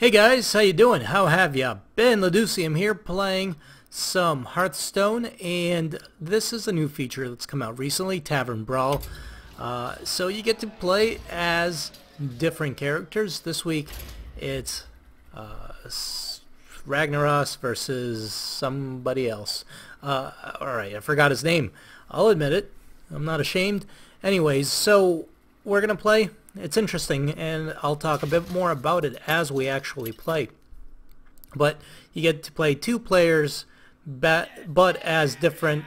Hey guys, how you doing? How have ya been? Laducium here playing some Hearthstone, and this is a new feature that's come out recently, Tavern Brawl. So you get to play as different characters. This week it's Ragnaros versus somebody else. Alright, I forgot his name. I'll admit it. I'm not ashamed. Anyways, so we're gonna play. It's interesting, and I'll talk a bit more about it as we actually play. But you get to play two players, but as different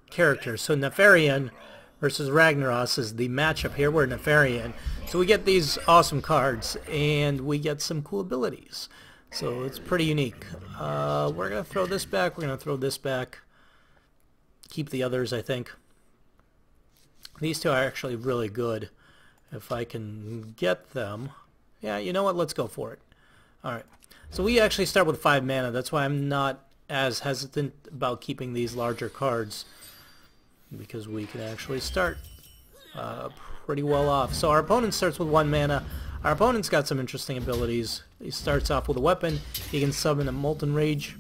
characters. So Nefarian versus Ragnaros is the matchup here. We're Nefarian. So we get these awesome cards, and we get some cool abilities. So it's pretty unique. We're going to throw this back. We're going to throw this back. Keep the others, I think. These two are actually really good. If I can get them. Yeah, you know what? Let's go for it. Alright. So we actually start with 5 mana. That's why I'm not as hesitant about keeping these larger cards. Because we can actually start pretty well off. So our opponent starts with 1 mana. Our opponent's got some interesting abilities. He starts off with a weapon. He can summon a Molten Rage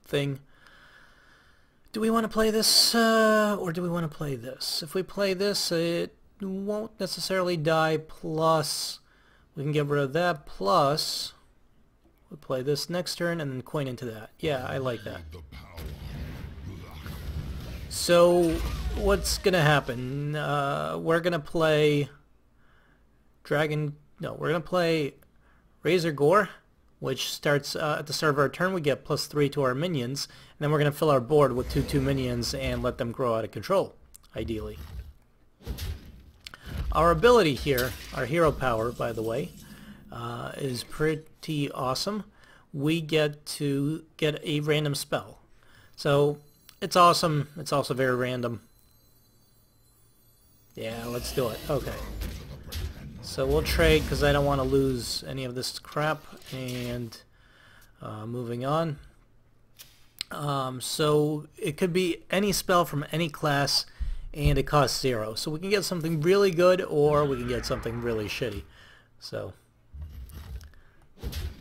thing. Do we want to play this, or do we want to play this? If we play this, it won't necessarily die, plus we can get rid of that, plus we'll play this next turn and then coin into that. Yeah, I like that. So what's going to happen? We're going to play we're going to play Razor Gore, which starts at the start of our turn. We get +3 to our minions, and then we're going to fill our board with 2/2 minions and let them grow out of control, ideally. Our ability here, our hero power, by the way, is pretty awesome. We get to get a random spell. So it's awesome. It's also very random. Yeah, let's do it. Okay. So we'll trade because I don't want to lose any of this crap, and moving on. So it could be any spell from any class, and it costs 0. So we can get something really good, or we can get something really shitty. So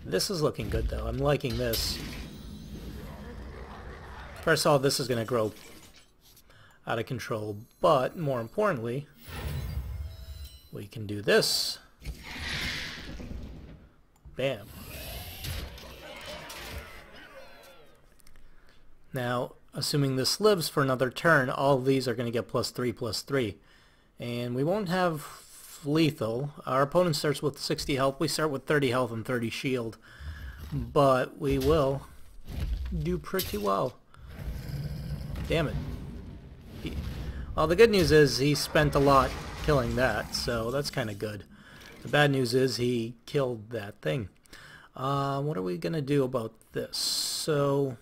this is looking good, though. I'm liking this. First of all, this is going to grow out of control, but more importantly, we can do this. Bam. Now, assuming this lives for another turn, all of these are going to get +3/+3. And we won't have lethal. Our opponent starts with 60 health. We start with 30 health and 30 shield. But we will do pretty well. Damn it. Well, the good news is he spent a lot killing that, so that's kind of good. The bad news is he killed that thing. What are we gonna do about this? So,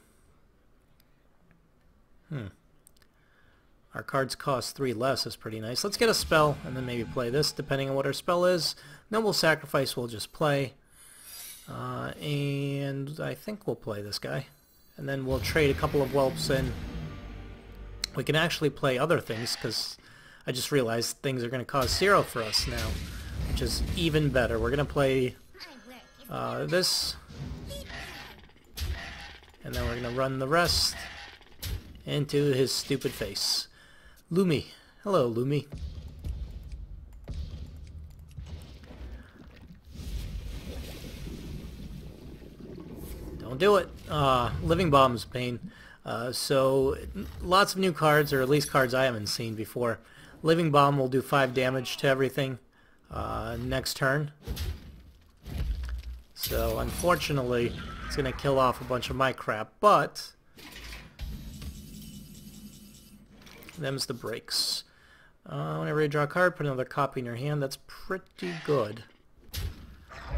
our cards cost 3 less is pretty nice. Let's get a spell and then maybe play this, depending on what our spell is. Noble Sacrifice we'll just play, and I think we'll play this guy, and then we'll trade a couple of whelps in. We can actually play other things because I just realized things are going to cost 0 for us now, which is even better. We're going to play this, and then we're going to run the rest into his stupid face. Lumi. Hello, Lumi. Don't do it. Living Bomb's pain. So lots of new cards, or at least cards I haven't seen before. Living Bomb will do 5 damage to everything next turn. So unfortunately, it's going to kill off a bunch of my crap, but them's the breaks. Whenever you draw a card, put another copy in your hand. That's pretty good.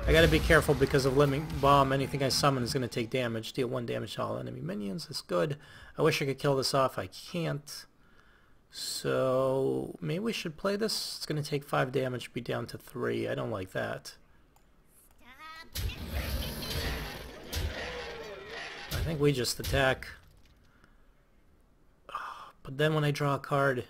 I gotta be careful because of Living Bomb. Anything I summon is going to take damage. Deal 1 damage to all enemy minions. That's good. I wish I could kill this off. I can't. So maybe we should play this. It's going to take 5 damage, be down to 3. I don't like that. I think we just attack. But then when I draw a card,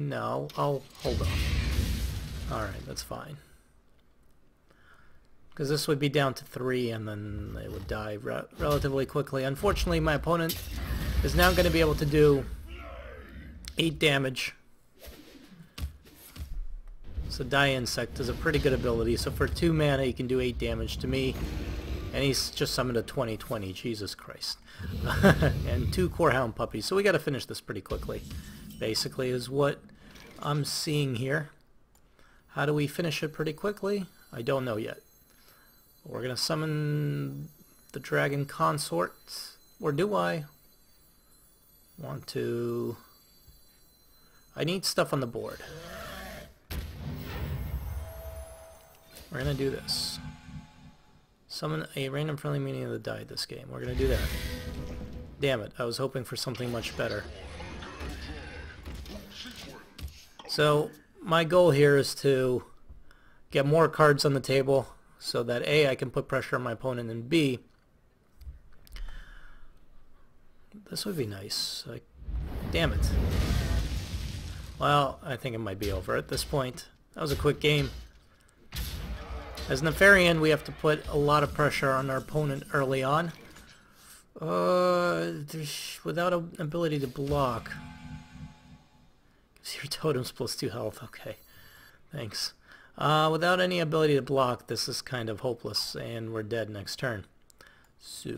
No, I'll hold off. Alright, that's fine. Because this would be down to 3 and then it would die relatively quickly. Unfortunately, my opponent is now going to be able to do 8 damage. So Die Insect is a pretty good ability. So for 2 mana he can do 8 damage to me. And he's just summoned a 20/20. Jesus Christ. And 2 Corehound puppies. So we got to finish this pretty quickly. Basically is what I'm seeing here. How do we finish it pretty quickly? I don't know yet. We're going to summon the Dragon Consort. Or do I want to... I need stuff on the board. We're going to do this. Summon a random friendly minion of the die this game. We're going to do that. Damn it, I was hoping for something much better. So, my goal here is to get more cards on the table so that A, I can put pressure on my opponent, and B, this would be nice. Like, damn it. Well, I think it might be over at this point. That was a quick game. As Nefarian, we have to put a lot of pressure on our opponent early on. Without an ability to block. Gives your totems +2 health. Okay, thanks. Without any ability to block, this is kind of hopeless, and we're dead next turn. So,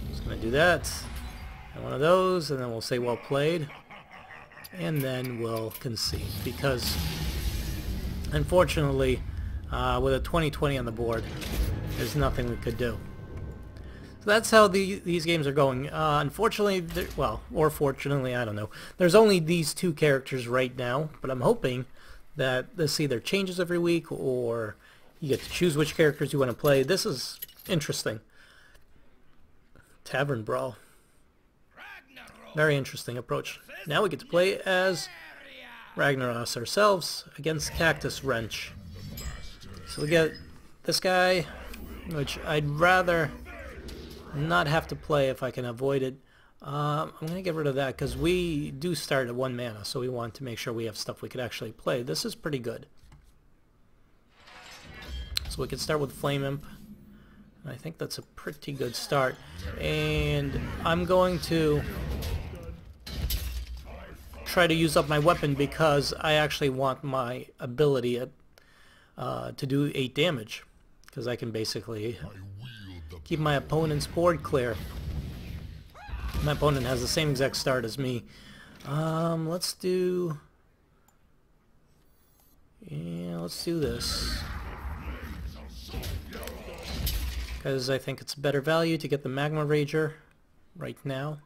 just gonna do that. And one of those, and then we'll say well played. And then we'll concede, because unfortunately, with a 20/20 on the board, there's nothing we could do. So that's how these games are going. Unfortunately, well, or fortunately, I don't know. There's only these 2 characters right now, but I'm hoping that this either changes every week or you get to choose which characters you want to play. This is interesting. Tavern Brawl. Very interesting approach. Now we get to play as Ragnaros ourselves against Cactus Wrench. So we get this guy, which I'd rather not have to play if I can avoid it. I'm going to get rid of that because we do start at 1 mana, so we want to make sure we have stuff we could actually play. This is pretty good. So we could start with Flame Imp. I think that's a pretty good start. And I'm going to try to use up my weapon because I actually want my ability to do 8 damage. Because I can basically keep my opponent's board clear. My opponent has the same exact start as me. Let's do... yeah, let's do this. Because I think it's better value to get the Magma Rager right now.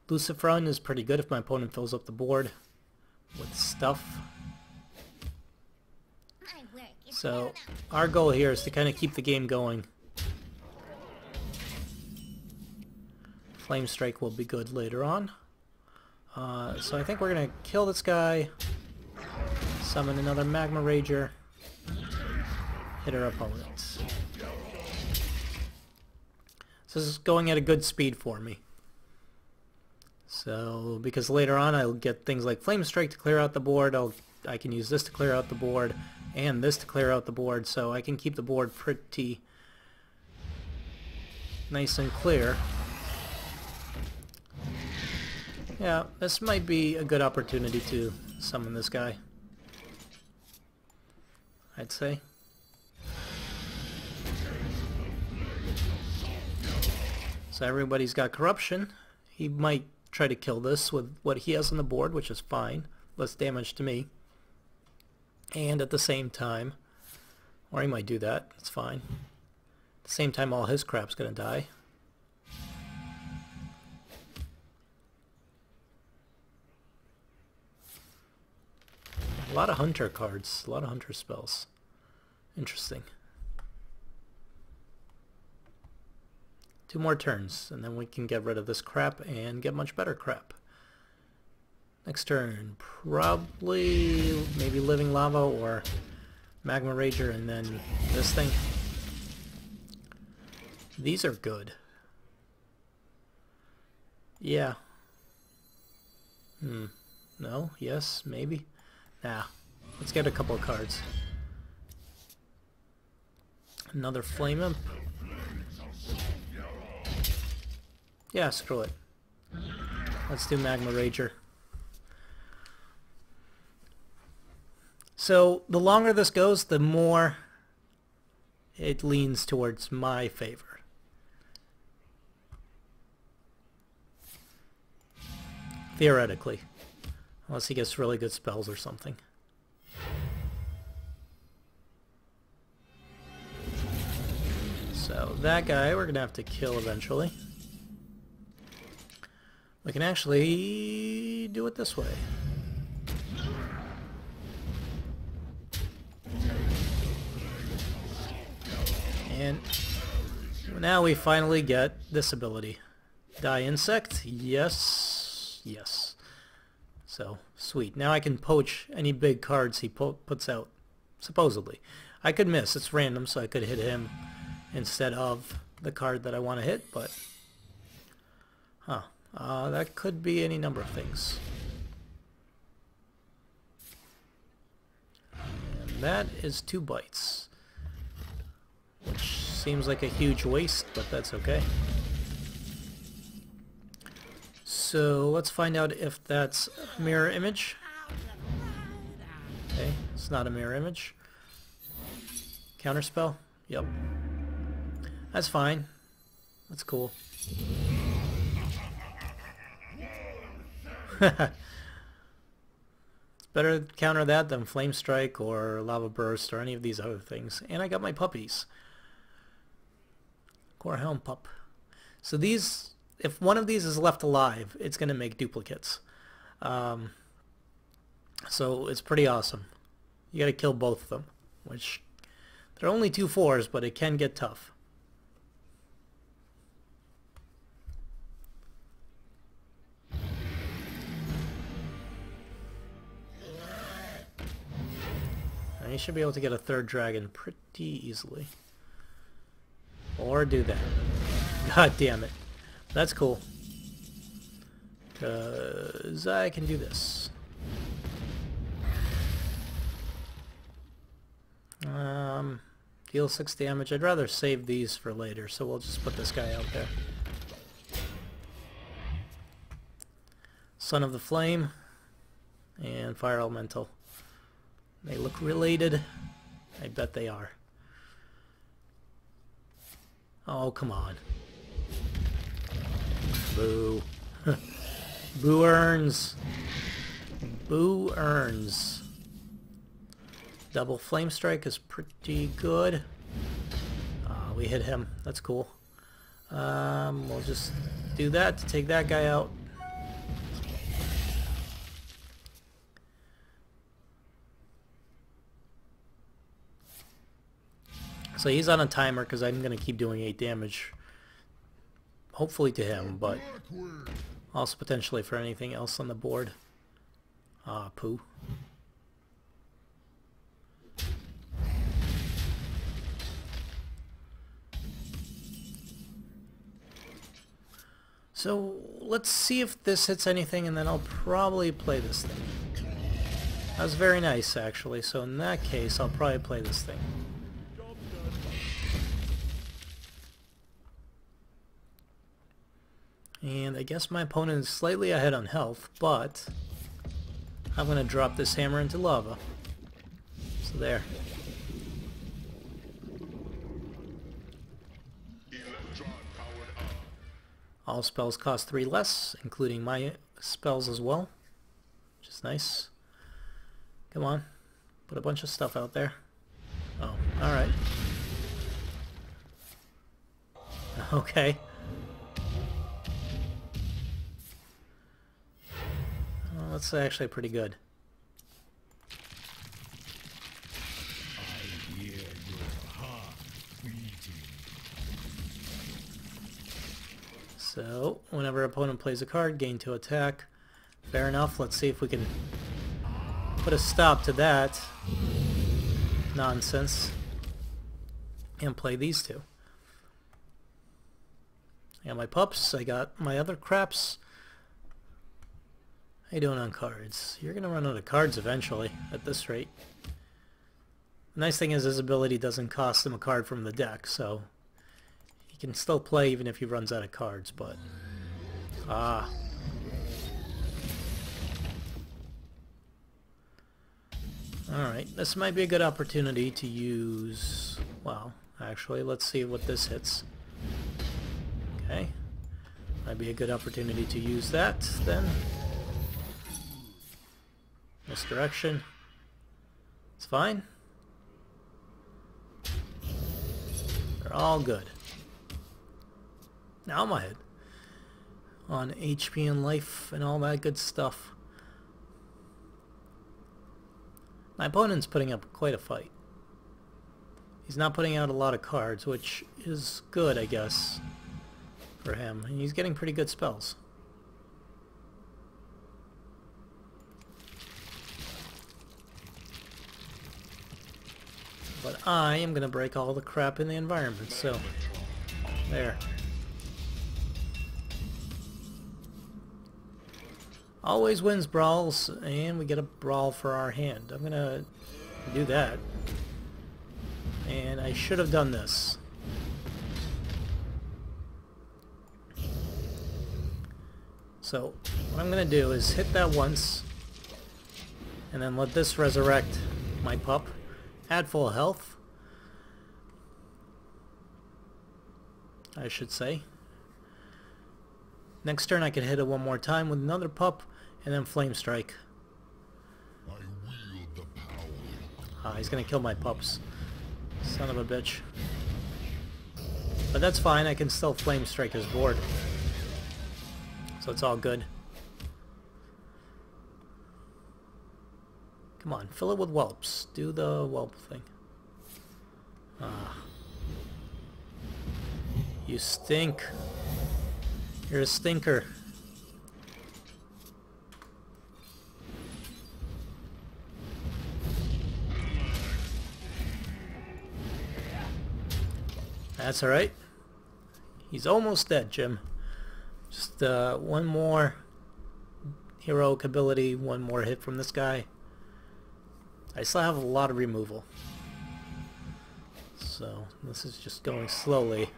Lucifron is pretty good if my opponent fills up the board with stuff. So our goal here is to kind of keep the game going. Flame Strike will be good later on. So I think we're going to kill this guy, summon another Magma Rager, hit our opponent. So this is going at a good speed for me. So, because later on I'll get things like Flame Strike to clear out the board, I can use this to clear out the board, and this to clear out the board, so I can keep the board pretty nice and clear. Yeah, this might be a good opportunity to summon this guy, I'd say. So everybody's got corruption. He might try to kill this with what he has on the board, which is fine. Less damage to me. And at the same time, or he might do that, it's fine. At the same time, all his crap's gonna die. A lot of hunter cards, a lot of hunter spells. Interesting. 2 more turns, and then we can get rid of this crap and get much better crap. Next turn, probably maybe Living Lava or Magma Rager, and then this thing. These are good. Yeah. No? Yes? Maybe? Nah. Let's get a couple of cards. Another Flame Imp. Yeah, screw it. Let's do Magma Rager. So, the longer this goes, the more it leans towards my favor. Theoretically. Unless he gets really good spells or something. So, that guy we're going to have to kill eventually. We can actually do it this way. And now we finally get this ability. Die insect? Yes. Yes. So, sweet. Now I can poach any big cards he puts out. Supposedly. I could miss. It's random, so I could hit him instead of the card that I want to hit, but... Huh. That could be any number of things. And that is 2 bites. Which seems like a huge waste, but that's okay. So let's find out if that's a mirror image. Okay, it's not a mirror image. Counterspell? Yep. That's fine. That's cool. It's better to counter that than Flame Strike or Lava Burst or any of these other things. And I got my puppies. Gorehound pup. So these, if one of these is left alive, it's going to make duplicates. So it's pretty awesome. You got to kill both of them, which they're only 2 4s, but it can get tough. And you should be able to get a 3rd dragon pretty easily. Or do that. God damn it. That's cool. Because I can do this. Deal 6 damage. I'd rather save these for later, so we'll just put this guy out there. Son of the Flame and Fire Elemental. They look related. I bet they are. Oh, come on. Boo. Boo earns. Boo earns. Double Flame Strike is pretty good. We hit him. That's cool. We'll just do that to take that guy out. So he's on a timer because I'm going to keep doing 8 damage. Hopefully to him, but also potentially for anything else on the board. Poo. So let's see if this hits anything, and then I'll probably play this thing. That was very nice, actually, so in that case I'll probably play this thing. And I guess my opponent is slightly ahead on health, but I'm going to drop this hammer into lava. So there. All spells cost 3 less, including my spells as well, which is nice. Come on, put a bunch of stuff out there. Oh, alright. Okay. Well, that's actually pretty good. So, whenever opponent plays a card, gain 2 attack. Fair enough. Let's see if we can put a stop to that nonsense and play these 2. I got my pups, I got my other craps. How you doing on cards? You're gonna run out of cards eventually, at this rate. The nice thing is his ability doesn't cost him a card from the deck, so he can still play even if he runs out of cards, but... Ah. Alright, this might be a good opportunity to use... Well, actually, let's see what this hits. Okay. Might be a good opportunity to use that, then. Misdirection. It's fine. They're all good. Now I'm ahead on HP and life and all that good stuff. My opponent's putting up quite a fight. He's not putting out a lot of cards, which is good, I guess, for him. And he's getting pretty good spells. But I am going to break all the crap in the environment, so there. Always wins brawls, and we get a brawl for our hand. I'm going to do that. And I should have done this. So what I'm going to do is hit that once, and then let this resurrect my pup. Add full health, I should say. Next turn I can hit it one more time with another pup, and then flame strike. I wield the power. He's gonna kill my pups. Son of a bitch. But that's fine, I can still flame strike his board. So it's all good. Come on, fill it with whelps. Do the whelp thing. You stink. You're a stinker. That's alright. He's almost dead, Jim. Just one more heroic ability, one more hit from this guy. I still have a lot of removal. So this is just going slowly.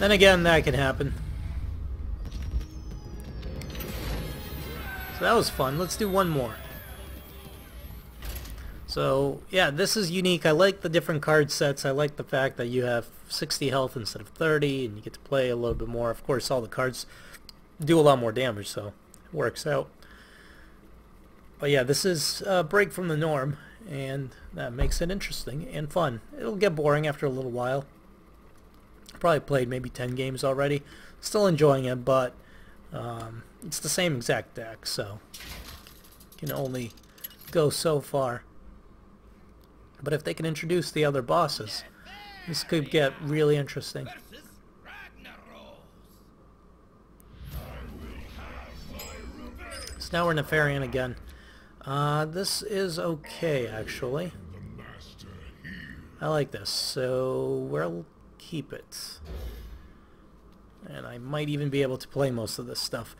Then again, that can happen. So that was fun. Let's do one more. So yeah, this is unique. I like the different card sets. I like the fact that you have 60 health instead of 30, and you get to play a little bit more. Of course, all the cards do a lot more damage, so it works out. But yeah, this is a break from the norm, and that makes it interesting and fun. It'll get boring after a little while. Probably played maybe 10 games already. Still enjoying it, but it's the same exact deck, so you can only go so far. But if they can introduce the other bosses, this could get really interesting. So now we're Nefarian again. This is okay, actually. I like this, so we'll keep it. And I might even be able to play most of this stuff.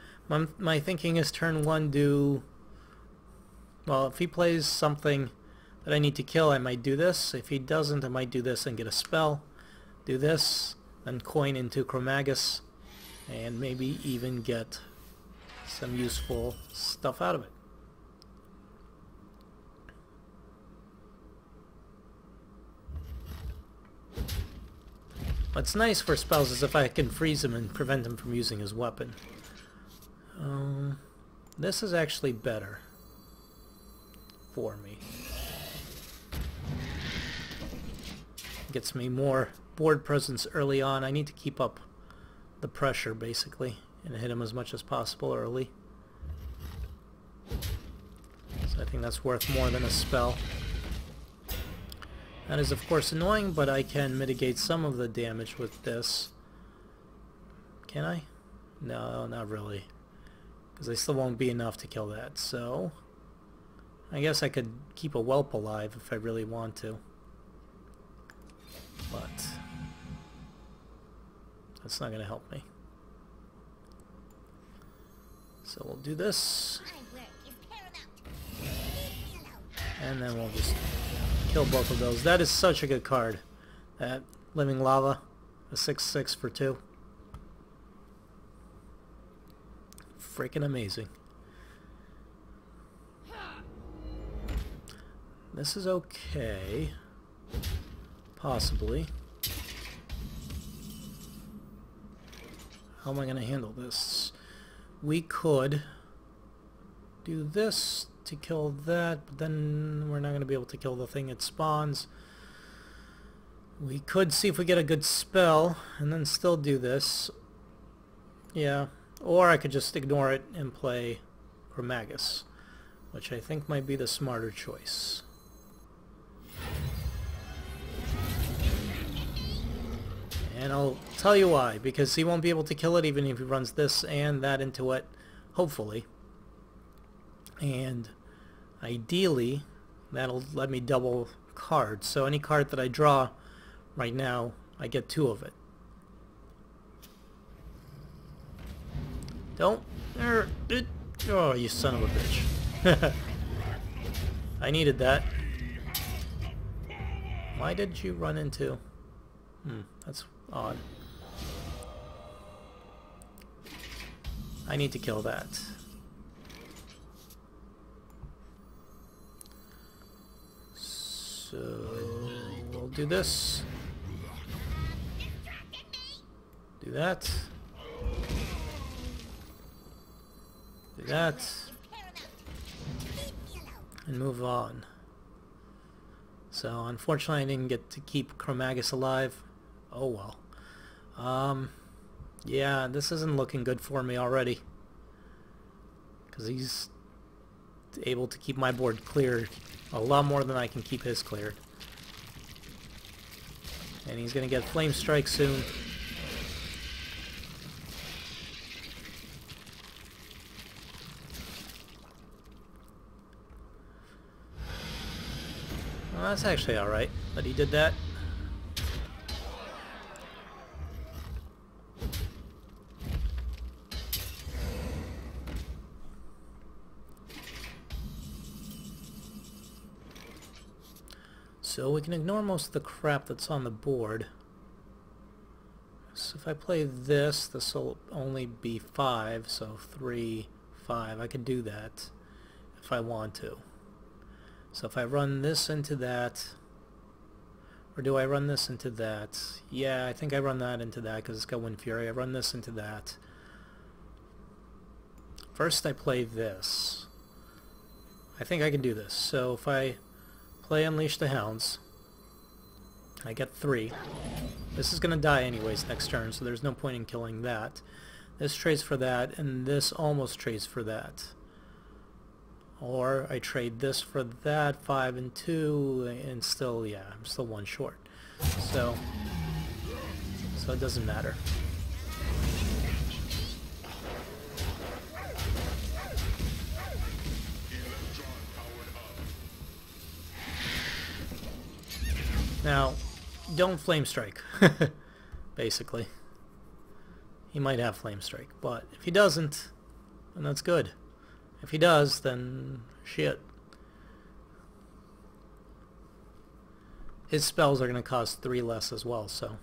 My thinking is turn 1 do... Well, if he plays something that I need to kill, I might do this. If he doesn't, I might do this and get a spell. Do this, then coin into Chromagus, and maybe even get some useful stuff out of it. What's nice for spells is if I can freeze him and prevent him from using his weapon. This is actually better for me. Gets me more board presence early on. I need to keep up the pressure, basically, and hit him as much as possible early. So I think that's worth more than a spell. That is of course annoying, but I can mitigate some of the damage with this. Can I? No, not really. Because I still won't be enough to kill that, so... I guess I could keep a whelp alive if I really want to. But... that's not going to help me. So we'll do this. And then we'll just kill both of those. That is such a good card. That Living Lava. A 6/6 for 2. Freaking amazing. This is okay. Possibly. How am I going to handle this? We could do this to kill that, but then we're not going to be able to kill the thing it spawns. We could see if we get a good spell, and then still do this. Yeah. Or I could just ignore it and play Chromagus, which I think might be the smarter choice. And I'll tell you why, because he won't be able to kill it even if he runs this and that into it, hopefully. And ideally, that'll let me double cards. So any card that I draw right now, I get 2 of it. Don't. Oh, you son of a bitch. I needed that. Why did you run into... that's odd. I need to kill that. So we'll do this. Do that. Do that. And move on. So unfortunately I didn't get to keep Chromagus alive. Oh well. Yeah, this isn't looking good for me already. Because he's able to keep my board cleared a lot more than I can keep his cleared. And he's going to get Flame Strike soon. Well, that's actually alright that he did that. So we can ignore most of the crap that's on the board. So if I play this, this will only be 5, so 3, 5. I could do that if I want to. So if I run this into that, or do I run this into that? Yeah, I think I run that into that because it's got Wind Fury. I run this into that. First I play this. I think I can do this. So if I play Unleash the Hounds, I get 3. This is going to die anyways next turn, so there's no point in killing that. This trades for that, and this almost trades for that. Or I trade this for that, 5 and 2, and still, yeah, I'm still 1 short. So it doesn't matter. Now, don't Flame Strike, basically. He might have Flame Strike, but if he doesn't, then that's good. If he does, then shit. His spells are going to cost 3 less as well, so...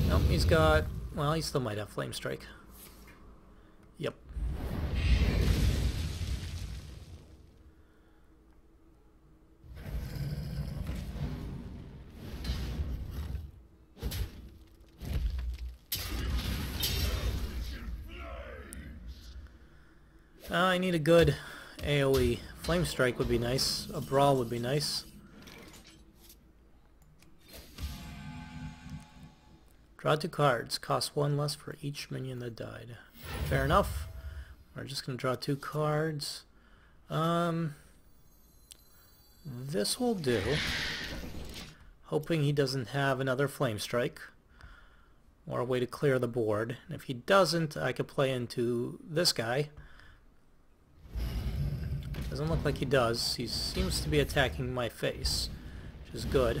Nope, he's got... Well, he still might have Flame Strike. Yep. I need a good AoE. Flame Strike would be nice. A Brawl would be nice. Draw 2 cards. Cost 1 less for each minion that died. Fair enough. We're just going to draw 2 cards. This will do. Hoping he doesn't have another Flame Strike. Or a way to clear the board. And if he doesn't, I could play into this guy. Doesn't look like he does. He seems to be attacking my face, which is good.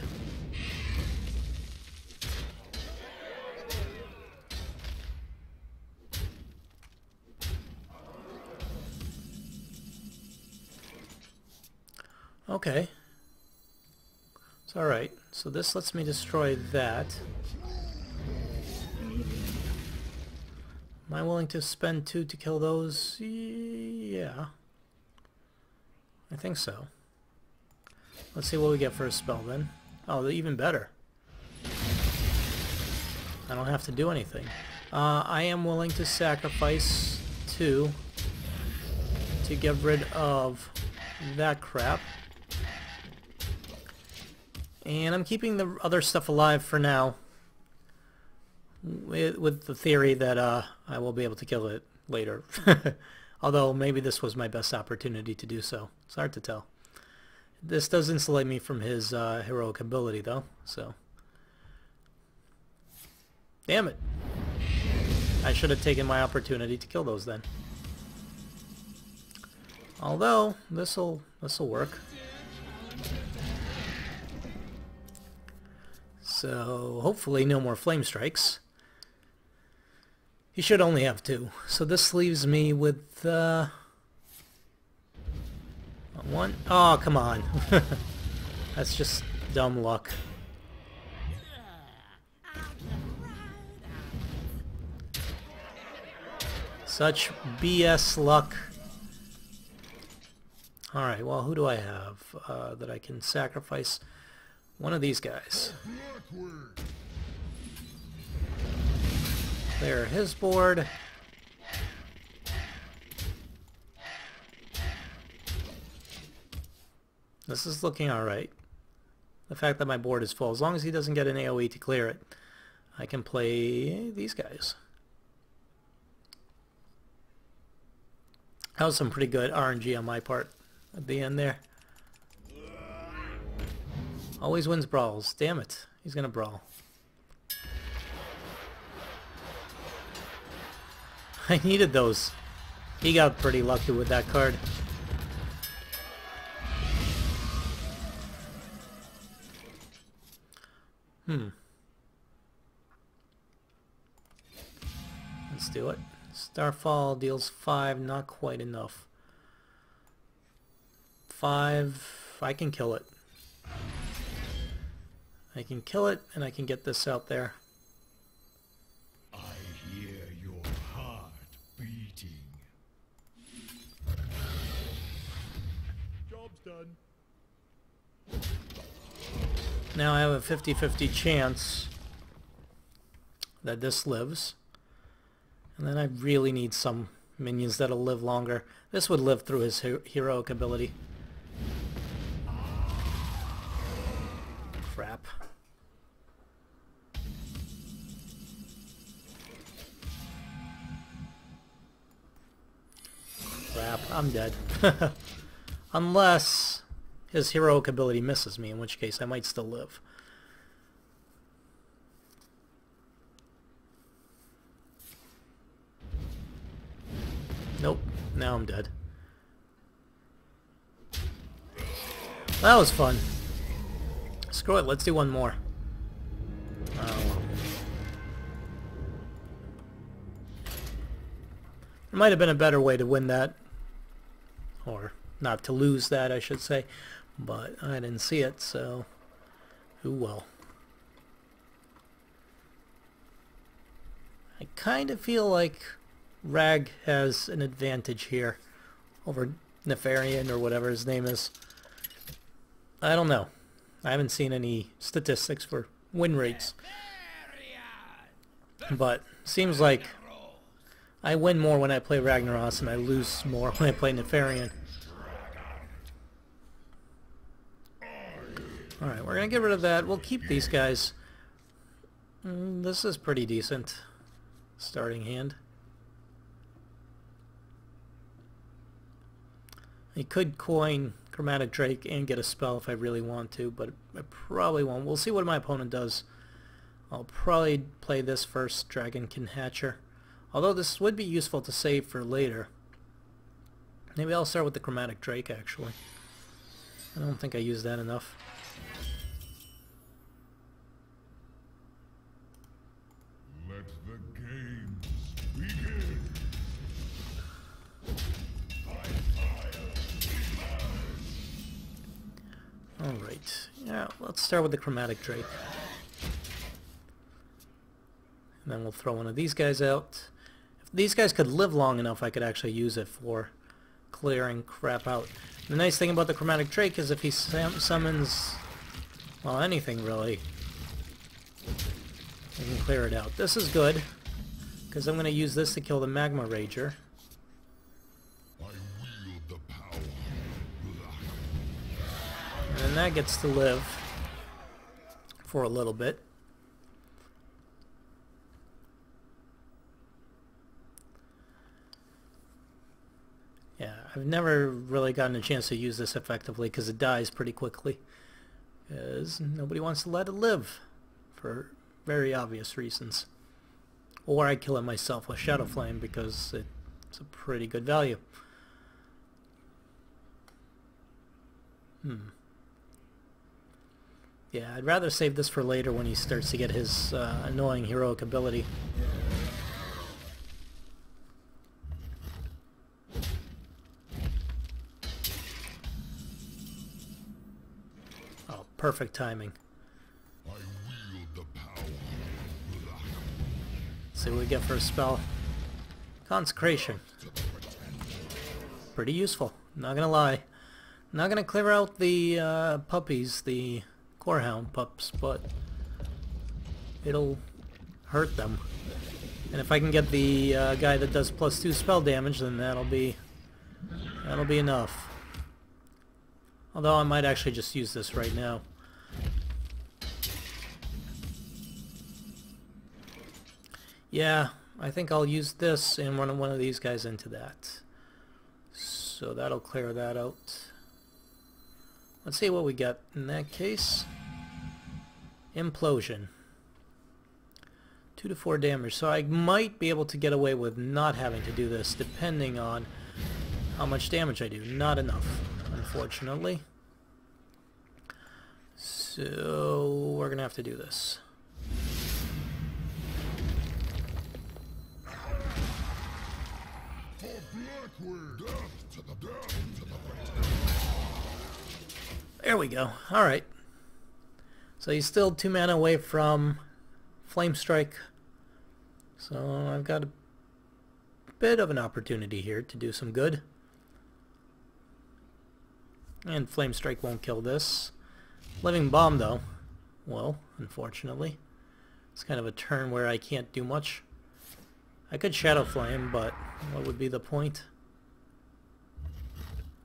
Okay. It's alright. So this lets me destroy that. Am I willing to spend 2 to kill those? Yeah. I think so. Let's see what we get for a spell then. Oh, even better. I don't have to do anything. I am willing to sacrifice 2 to get rid of that crap. And I'm keeping the other stuff alive for now, with the theory that I will be able to kill it later. Although maybe this was my best opportunity to do so. It's hard to tell. This does insulate me from his heroic ability though, so. Damn it. I should have taken my opportunity to kill those then. Although, this'll work. So, hopefully no more flame strikes. He should only have 2. So this leaves me with, 1. Oh, come on. That's just dumb luck. Such BS luck. Alright, well, who do I have that I can sacrifice? One of these guys. Clear his board. This is looking alright. The fact that my board is full, as long as he doesn't get an AoE to clear it, I can play these guys. That was some pretty good RNG on my part at the end there. Always wins brawls. Damn it. He's gonna brawl. I needed those. He got pretty lucky with that card. Let's do it. Starfall deals 5, not quite enough. 5, I can kill it. I can kill it, and I can get this out there. I hear your heart beating. Job's done. Now I have a 50-50 chance that this lives. And then I really need some minions that'll live longer. This would live through his heroic ability. Crap. Crap, I'm dead. Unless his heroic ability misses me, in which case I might still live. Nope, now I'm dead. That was fun. Screw it, let's do one more. Oh. There might have been a better way to win that. Or not to lose that, I should say. But I didn't see it, so who will? I kind of feel like Rag has an advantage here over Nefarian or whatever his name is. I don't know. I haven't seen any statistics for win rates. But seems like I win more when I play Ragnaros and I lose more when I play Nefarian. Alright, we're going to get rid of that. We'll keep these guys. This is pretty decent starting hand. I could coin Chromatic Drake and get a spell if I really want to, but I probably won't. We'll see what my opponent does. I'll probably play this first, Dragonkin Hatcher. Although this would be useful to save for later. Maybe I'll start with the Chromatic Drake, actually. I don't think I used that enough. Let the games begin. Alright, yeah, let's start with the Chromatic Drake. And then we'll throw one of these guys out. If these guys could live long enough, I could actually use it for clearing crap out. The nice thing about the Chromatic Drake is if he summons, well, anything really, you can clear it out. This is good, because I'm going to use this to kill the Magma Rager. I wield the power. And then that gets to live for a little bit. Yeah, I've never really gotten a chance to use this effectively because it dies pretty quickly. Because nobody wants to let it live for very obvious reasons. Or I kill it myself with Shadow Flame because it's a pretty good value. Yeah, I'd rather save this for later when he starts to get his annoying heroic ability. Oh, perfect timing. I wield the power. Let's see what we get for a spell. Consecration. Pretty useful, not gonna lie. Not gonna clear out the puppies, the Corehound pups, but it'll hurt them. And if I can get the guy that does +2 spell damage, then that'll be enough. Although I might actually just use this right now. Yeah, I think I'll use this and run one of these guys into that. So that'll clear that out. Let's see what we got in that case. Implosion. 2 to 4 damage. So I might be able to get away with not having to do this depending on how much damage I do. Not enough, unfortunately. So we're going to have to do this. There we go. Alright. So he's still 2 mana away from Flame Strike. So I've got a bit of an opportunity here to do some good. And Flame Strike won't kill this. Living Bomb, though, well, unfortunately. It's kind of a turn where I can't do much. I could Shadow Flame, but what would be the point?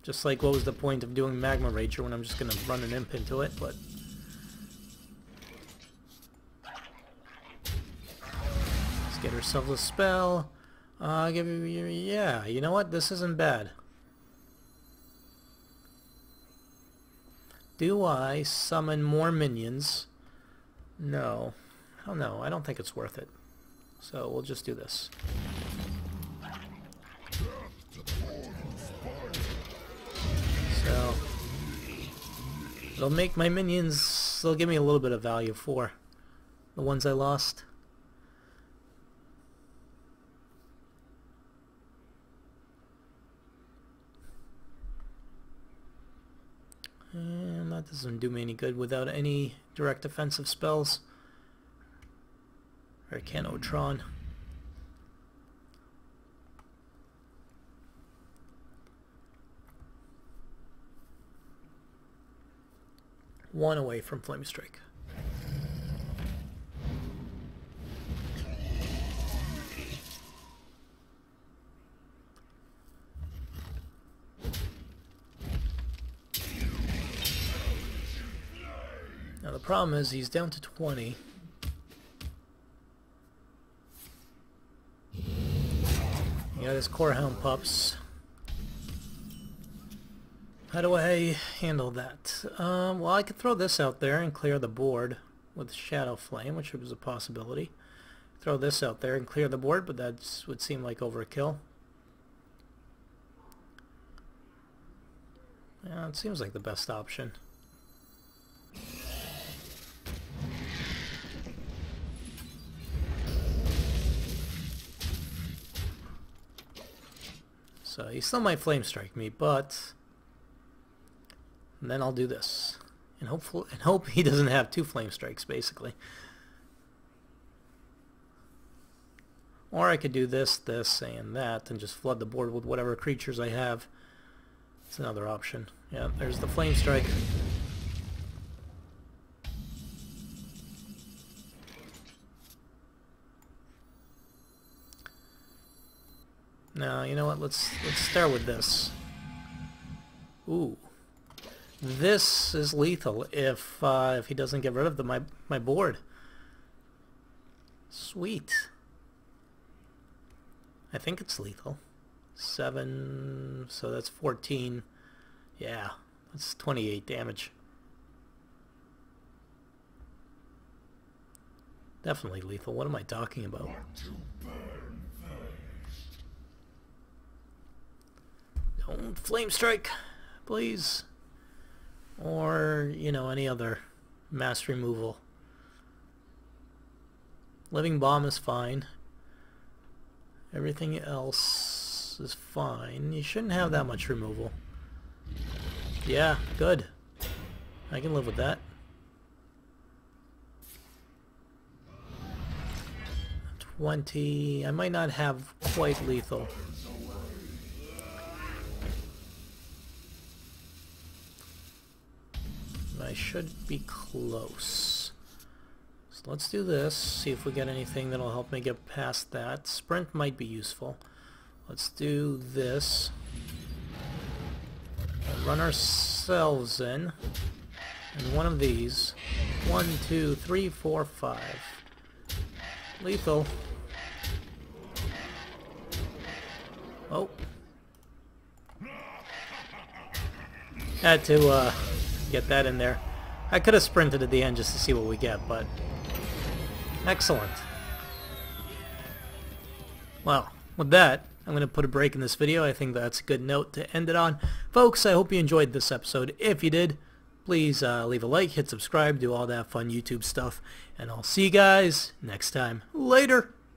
Just like what was the point of doing Magma Rager when I'm just going to run an imp into it, but... Let's get ourselves a spell. Yeah, you know what? This isn't bad. Do I summon more minions? No. Oh no, I don't think it's worth it. So we'll just do this. So it'll make my minions, they'll give me a little bit of value for the ones I lost. And that doesn't do me any good without any direct offensive spells. Or Canotron. One away from Flame Strike. Now the problem is he's down to 20. You got his Corehound pups. How do I handle that? Well, I could throw this out there and clear the board with Shadow Flame, which was a possibility. Throw this out there and clear the board, but that would seem like overkill. Yeah, it seems like the best option. So he still might Flame Strike me, but... And then I'll do this. and hope he doesn't have 2 flame strikes, basically. Or I could do this, this, and that, and just flood the board with whatever creatures I have. It's another option. Yeah, there's the flame strike. Now, you know what? Let's start with this. Ooh, this is lethal if he doesn't get rid of my board. Sweet. I think it's lethal. 7, so that's 14. Yeah, that's 28 damage. Definitely lethal. What am I talking about? Don't flame strike, please. Or, you know, any other mass removal. Living bomb is fine. Everything else is fine. You shouldn't have that much removal. Yeah, good. I can live with that. 20. I might not have quite lethal. I should be close. So let's do this, see if we get anything that'll help me get past that. Sprint might be useful. Let's do this. Run ourselves in. And one of these. 1, 2, 3, 4, 5. Lethal. Oh. Had to get that in there. I could have sprinted at the end just to see what we get, but excellent. Well, with that, I'm going to put a break in this video. I think that's a good note to end it on. Folks, I hope you enjoyed this episode. If you did, please leave a like, hit subscribe, do all that fun YouTube stuff, and I'll see you guys next time. Later!